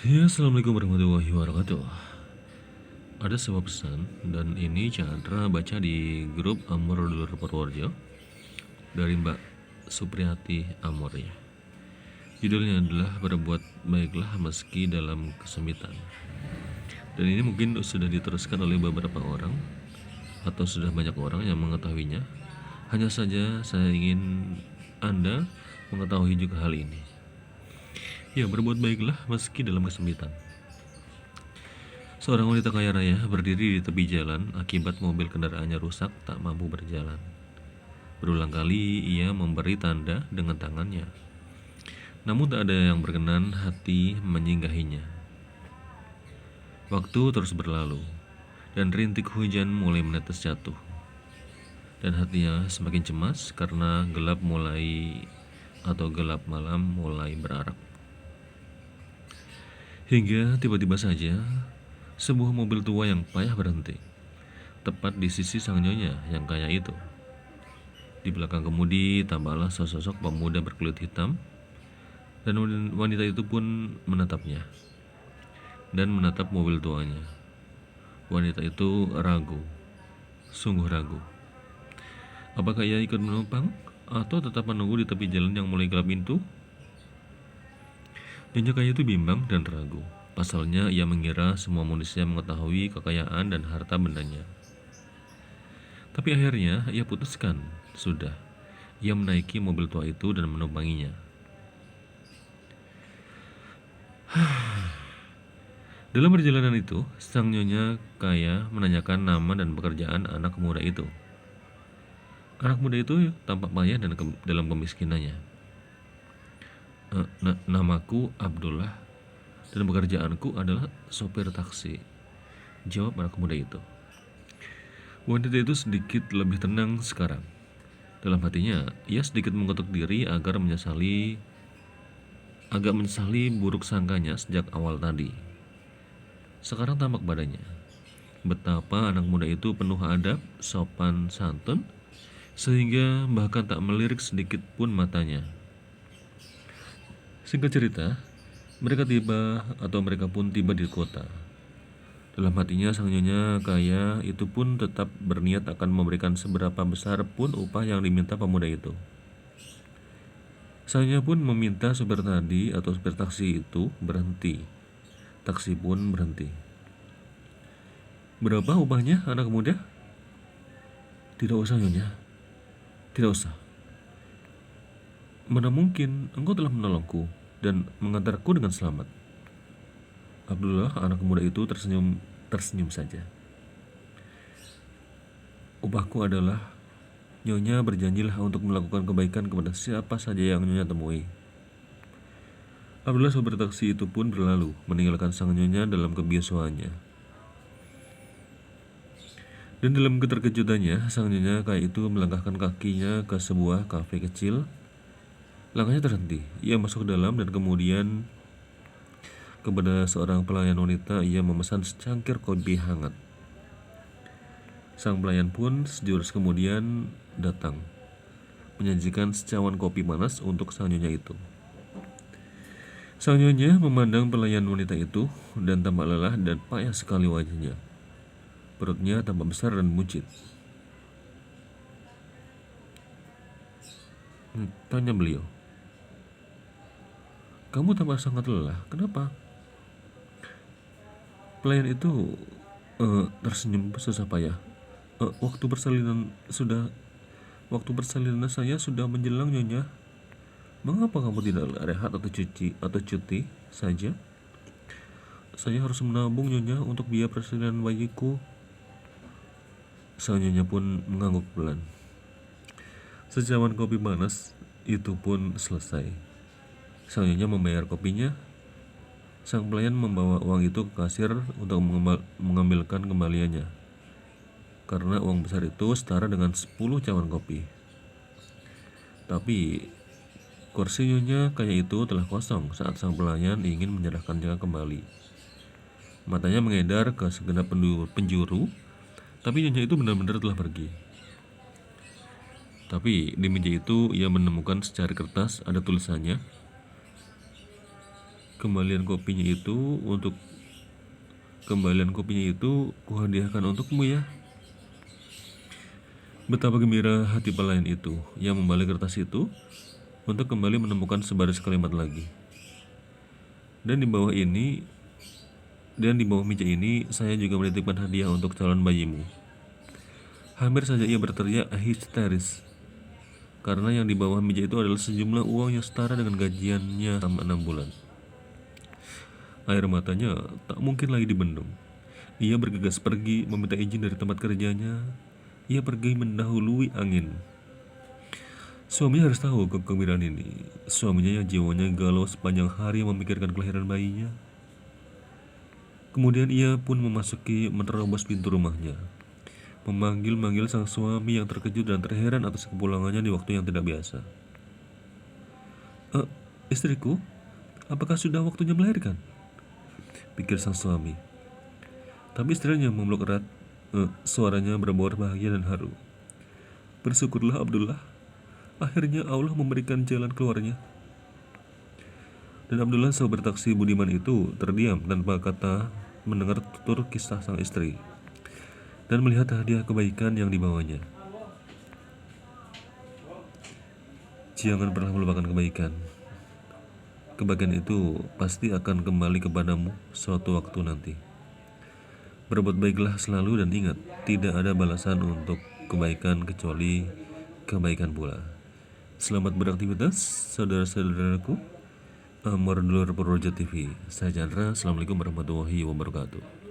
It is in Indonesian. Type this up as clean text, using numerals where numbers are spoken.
Ya, Assalamualaikum warahmatullahi wabarakatuh. Ada sebuah pesan, dan ini Chandra baca di grup Amor Dulur Purworejo dari Mbak Supriyati Amor ya. Judulnya adalah Berbuat Baiklah Meski Dalam Kesempitan. Dan ini mungkin sudah diteruskan oleh beberapa orang atau sudah banyak orang yang mengetahuinya. Hanya saja saya ingin Anda mengetahui juga hal ini. Ya, berbuat baiklah meski dalam kesempitan. Seorang wanita kaya raya berdiri di tepi jalan akibat mobil kendaraannya rusak tak mampu berjalan. Berulang kali ia memberi tanda dengan tangannya, namun tak ada yang berkenan hati menyinggahinya. Waktu terus berlalu, dan rintik hujan mulai menetes jatuh. Dan hatinya semakin cemas karena gelap malam mulai berarak. Hingga tiba-tiba saja, sebuah mobil tua yang payah berhenti, tepat di sisi sang nyonya yang kaya itu. Di belakang kemudi tampaklah sosok pemuda berkulit hitam, dan wanita itu pun menatapnya dan menatap mobil tuanya. Wanita itu ragu, sungguh ragu. Apakah ia ikut menumpang atau tetap menunggu di tepi jalan yang mulai gelap itu? Nyonya kaya itu bimbang dan ragu. Pasalnya ia mengira semua manusia mengetahui kekayaan dan harta bendanya. Tapi akhirnya ia putuskan, sudah. Ia menaiki mobil tua itu dan menumpanginya. Dalam perjalanan itu, sang nyonya kaya menanyakan nama dan pekerjaan anak muda itu. Anak muda itu tampak payah dan dalam kemiskinannya. Namaku Abdullah dan pekerjaanku adalah sopir taksi, jawab anak muda itu. Wanita itu sedikit lebih tenang sekarang. Dalam hatinya, ia sedikit mengetuk diri agak menyesali buruk sangkanya sejak awal tadi. Sekarang tampak badannya betapa anak muda itu penuh adab, sopan santun, sehingga bahkan tak melirik sedikit pun matanya. Singkat cerita, mereka pun tiba di kota. Dalam hatinya sang nyonya kaya itu pun tetap berniat akan memberikan seberapa besar pun upah yang diminta pemuda itu. Saya pun meminta supir tadi atau supir taksi itu berhenti. Taksi pun berhenti. Berapa upahnya, anak muda? Tidak usah, nyonya. Tidak usah. Mana mungkin engkau telah menolongku dan mengantarku dengan selamat. Abdullah, anak muda itu tersenyum saja. Upahku adalah, nyonya berjanjilah untuk melakukan kebaikan kepada siapa saja yang nyonya temui. Abdullah sopir taksi itu pun berlalu, meninggalkan sang nyonya dalam kebiasaannya. Dan dalam keterkejutannya, sang nyonya kaya itu melangkahkan kakinya ke sebuah kafe kecil. Langkahnya terhenti. Ia masuk ke dalam dan kemudian kepada seorang pelayan wanita ia memesan secangkir kopi hangat. Sang pelayan pun sejurus kemudian datang, menyajikan secawan kopi panas untuk sang nyonya itu. Sang nyonya memandang pelayan wanita itu dan tampak lelah dan payah sekali wajahnya. Perutnya tampak besar dan buncit. Tanya beliau, kamu tampak sangat lelah, kenapa? Pelayan itu tersenyum susah payah. Waktu persalinan saya sudah menjelang, nyonya. Mengapa kamu tidak rehat atau cuti saja? Saya harus menabung, nyonya, untuk biaya persalinan bayiku. Sang nyonya pun mengangguk pelan. Secawan kopi panas itu pun selesai. Sang nyonya membayar kopinya. Sang pelayan membawa uang itu ke kasir untuk mengambilkan kembaliannya, karena uang besar itu setara dengan 10 cawan kopi. Tapi kursi nyonya kaya itu telah kosong saat sang pelayan ingin menyerahkannya kembali. Matanya mengedar ke segenap penjuru, tapi nyonya itu benar-benar telah pergi. Tapi di meja itu ia menemukan secari kertas, ada tulisannya. Kembalian kopinya itu kuhadiahkan untukmu ya. Betapa gembira hati pelayan itu yang membalik kertas itu untuk kembali menemukan sebaris kalimat lagi. Dan di bawah meja ini saya juga menitipkan hadiah untuk calon bayimu. Hampir saja ia berteriak histeris karena yang di bawah meja itu adalah sejumlah uang yang setara dengan gajiannya selama 6 bulan. Air matanya tak mungkin lagi dibendung. Ia bergegas pergi meminta izin dari tempat kerjanya. Ia pergi mendahului angin. Suaminya harus tahu kegembiraan ini. Suaminya yang jiwanya galau sepanjang hari memikirkan kelahiran bayinya. Kemudian ia pun menerobos pintu rumahnya, memanggil-manggil sang suami yang terkejut dan terheran atas kepulangannya di waktu yang tidak biasa. Istriku, apakah sudah waktunya melahirkan? Pikir sang suami. Tapi istrinya memeluk erat. Suaranya berbaur bahagia dan haru. Bersyukurlah Abdullah, akhirnya Allah memberikan jalan keluarnya. Dan Abdullah sopir taksi budiman itu terdiam tanpa kata mendengar tutur kisah sang istri dan melihat hadiah kebaikan yang dibawanya. Jangan pernah melupakan kebaikan. Kebaikan itu pasti akan kembali kepadamu suatu waktu nanti. Berbuat baiklah selalu dan ingat, tidak ada balasan untuk kebaikan kecuali kebaikan pula. Selamat beraktivitas, saudara-saudaraku. Amor Dulur Purworejo TV. Saya Chandra. Assalamualaikum warahmatullahi wabarakatuh.